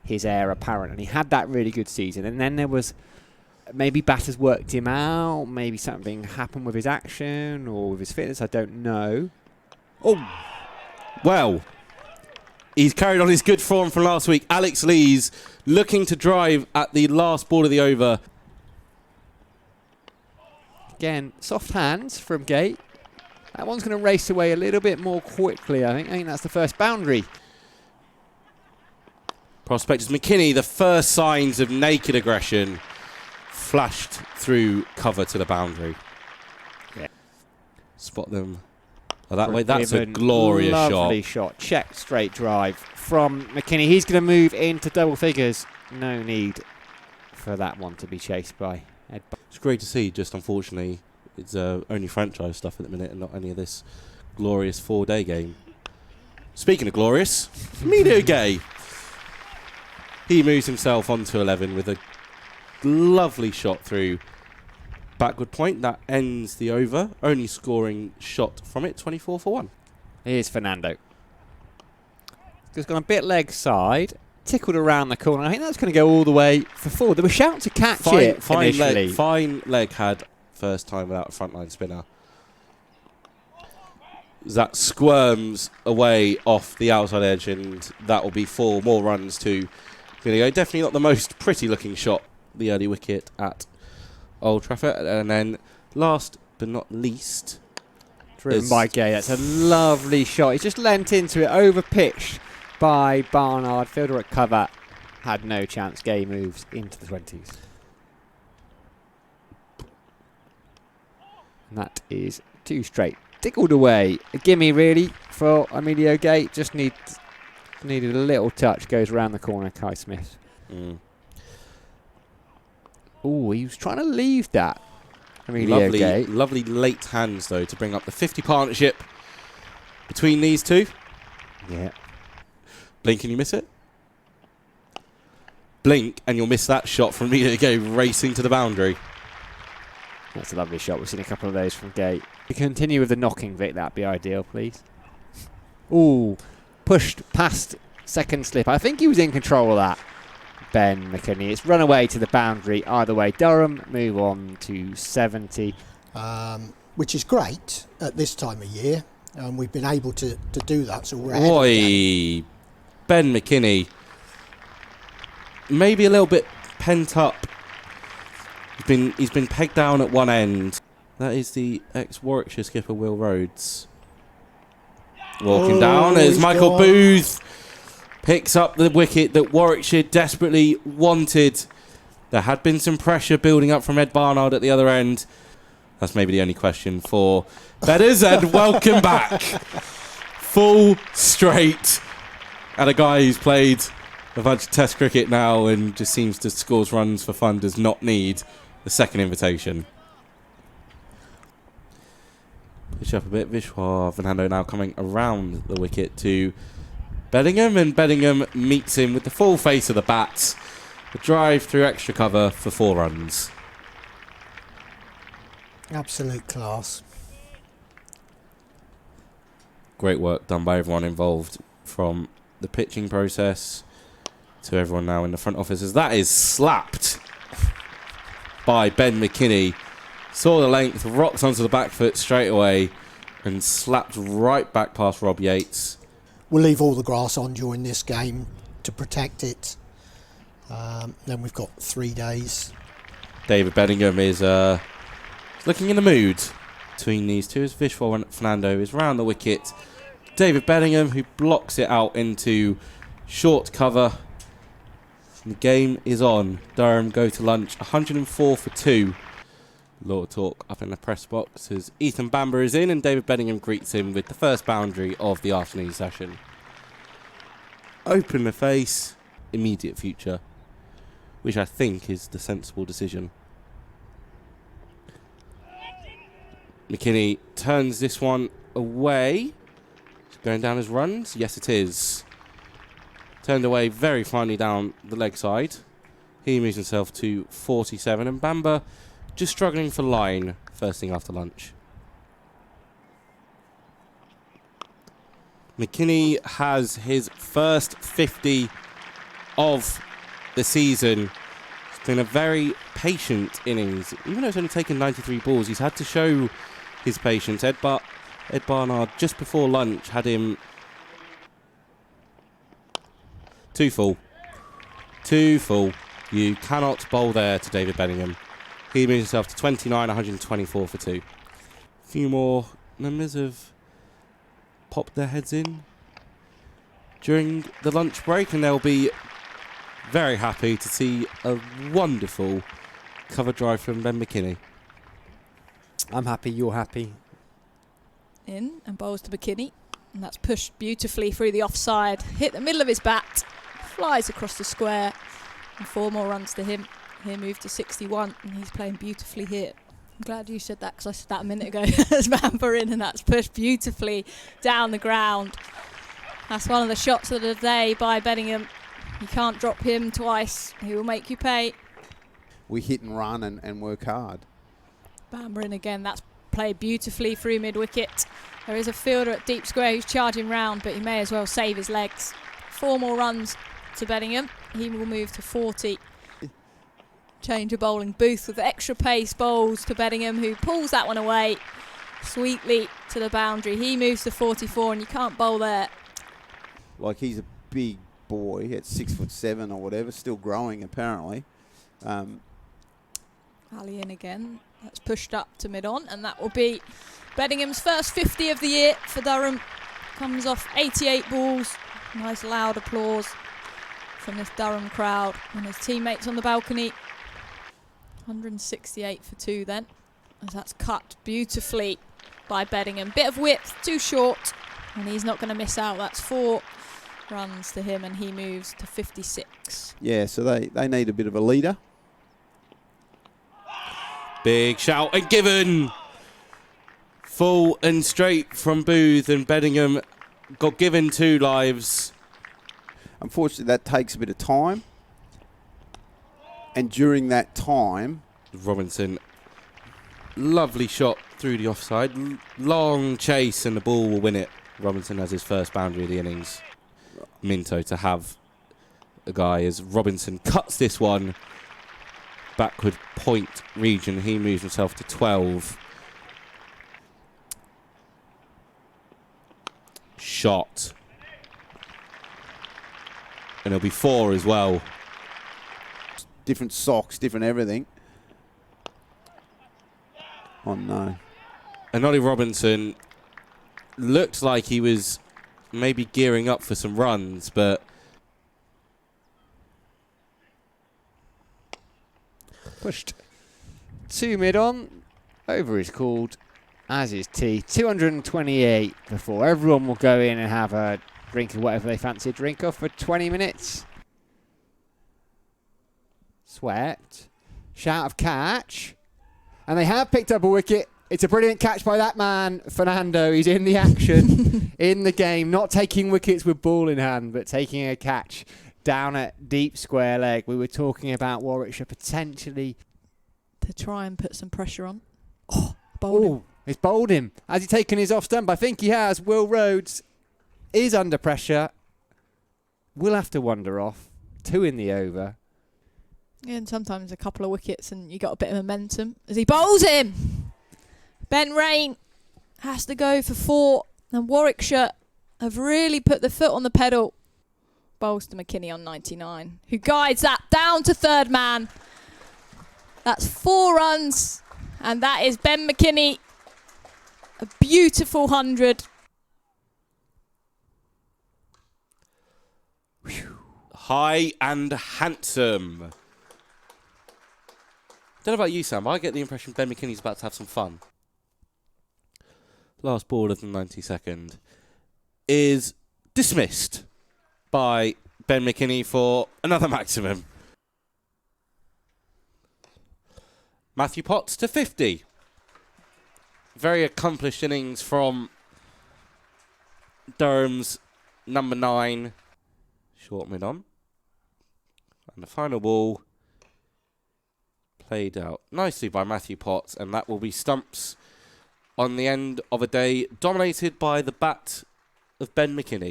his heir apparent, and he had that really good season. And then there was maybe batters worked him out, maybe something happened with his action or with his fitness, I don't know. Oh, well, he's carried on his good form from last week. Alex Lees looking to drive at the last ball of the over. Again, soft hands from Gate. That one's going to race away a little bit more quickly, I think. I think that's the first boundary. Prospect is McKinney. The first signs of naked aggression flashed through cover to the boundary. Yeah. Spot them. Oh, that way, that's a glorious shot. Lovely shot. Check straight drive from McKinney. He's going to move into double figures. No need for that one to be chased by Ed. It's great to see, just unfortunately, it's only franchise stuff at the minute and not any of this glorious 4-day game. Speaking of glorious, Medio Gay. He moves himself onto 11 with a lovely shot through backward point. That ends the over. Only scoring shot from it, 24 for 1. Here's Fernando. He's gone a bit leg side, tickled around the corner. I think that's going to go all the way for 4. They were shouting to catch it initially. Fine leg had first time without a frontline spinner. That squirms away off the outside edge, and that will be 4 more runs to Video. Definitely not the most pretty looking shot, the early wicket at Old Trafford. And then last but not least, driven by Gay. That's a lovely shot. He's just leant into it, over pitched by Barnard. Fielder at cover had no chance. Gay moves into the 20s. And that is 2 straight. Tickled away. A gimme really for Emilio Gay. Just needed a little touch. Goes around the corner. Kai Smith. Oh, he was trying to leave that. Emilio Gay. Lovely late hands though to bring up the 50 partnership between these two. Yeah. Blink and you miss it. Blink and you'll miss that shot from Emilio Gay racing to the boundary. That's a lovely shot. We've seen a couple of those from Gate. We continue with the knocking, Vic. That'd be ideal, please. Ooh, pushed past second slip. I think he was in control of that, Ben McKinney. It's run away to the boundary. Either way, Durham move on to 70. Which is great at this time of year. We've been able to do that, so we're ahead of the game. Ben McKinney. Maybe a little bit pent up. He's been pegged down at one end. That is the ex-Warwickshire skipper Will Rhodes. Walking down as Michael Booth picks up the wicket that Warwickshire desperately wanted. There had been some pressure building up from Ed Barnard at the other end. That's maybe the only question for betters. And welcome back. Full straight. And a guy who's played a bunch of Test cricket now and just seems to score runs for fun does not need the second invitation. Push up a bit. Vishwa Fernando now coming around the wicket to Bellingham, and Bellingham meets him with the full face of the bat. A drive through extra cover for 4 runs. Absolute class. Great work done by everyone involved, from the pitching process to everyone now in the front office, as that is slapped by Ben McKinney. Saw the length, rocked onto the back foot straight away and slapped right back past Rob Yates. We'll leave all the grass on during this game to protect it. Then we've got 3 days. David Bellingham is looking in the mood between these two as Vishwa Fernando is round the wicket. David Bellingham, who blocks it out into short cover. And the game is on. Durham go to lunch, 104 for 2. A lot of talk up in the press box as Ethan Bamber is in and David Bellingham greets him with the first boundary of the afternoon session. Open the face, immediate future, which I think is the sensible decision. McKinney turns this one away. It's going down as runs. Yes, it is. Turned away very finely down the leg side. He moves himself to 47 and Bamber just struggling for line first thing after lunch. McKinney has his first 50 of the season. It's been a very patient innings. Even though it's only taken 93 balls, he's had to show his patience. Ed Barnard, just before lunch, had him 2 full. 2 full. You cannot bowl there to David Bellingham. He moves himself to 29, 124 for 2. A few more members have popped their heads in during the lunch break, and they'll be very happy to see a wonderful cover drive from Ben McKinney. I'm happy, you're happy. In and bowls to McKinney, and that's pushed beautifully through the offside. Hit the middle of his bat, flies across the square, and 4 more runs to him. He moved to 61, and he's playing beautifully here. I'm glad you said that, because I said that a minute ago. As Bamber in, and that's pushed beautifully down the ground. That's one of the shots of the day by Bellingham. You can't drop him twice. He will make you pay. We hit and run and work hard. Bamber in again. That's played beautifully through mid-wicket. There is a fielder at deep square who's charging round, but he may as well save his legs. 4 more runs to Bellingham. He will move to 40. Change of bowling. Booth with extra pace bowls to Bellingham, who pulls that one away sweetly to the boundary. He moves to 44, and you can't bowl there. Like, he's a big boy at 6'7" or whatever, still growing apparently. Ali in again. That's pushed up to mid-on, and that will be Bellingham's first 50 of the year for Durham. Comes off 88 balls. Nice loud applause from this Durham crowd and his teammates on the balcony. 168 for 2 then, as that's cut beautifully by Bellingham. Bit of width, too short, and he's not going to miss out. That's 4 runs to him, and he moves to 56. Yeah, so they need a bit of a leader. Big shout and given. Full and straight from Booth, and Bellingham got given 2 lives. Unfortunately, that takes a bit of time. And during that time, Robinson, lovely shot through the offside. Long chase, and the ball will win it. Robinson has his first boundary of the innings. Minto to have a guy as Robinson cuts this one backward point region. He moves himself to 12. Shot. And it'll be 4 as well. different socks, different everything. Oh no. And Ollie Robinson looked like he was maybe gearing up for some runs, but pushed to mid-on. Over is called, as is tea. 228 before. Everyone will go in and have a drink of whatever they fancy a drink of for 20 minutes. Swept. Shout of catch. And they have picked up a wicket. It's a brilliant catch by that man, Fernando. He's in the action, in the game, not taking wickets with ball in hand, but taking a catch down at deep square leg. We were talking about Warwickshire potentially to try and put some pressure on. Oh, he's bowled him. Has he taken his off stump? I think he has. Will Rhodes is under pressure. We'll have to wander off. 2 in the over. Yeah, and sometimes a couple of wickets and you got a bit of momentum as he bowls him. Ben Rain has to go for 4, and Warwickshire have really put the foot on the pedal. Bowls to McKinney on 99, who guides that down to third man. That's 4 runs, and that is Ben McKinney. A beautiful 100. high and handsome. Don't know about you, Sam, but I get the impression Ben McKinney's about to have some fun. Last ball of the 92nd is dismissed by Ben McKinney for another maximum. Matthew Potts to 50. Very accomplished innings from Durham's number 9. Short mid on. And the final ball played out nicely by Matthew Potts, and that will be stumps on the end of a day dominated by the bat of Ben McKinney.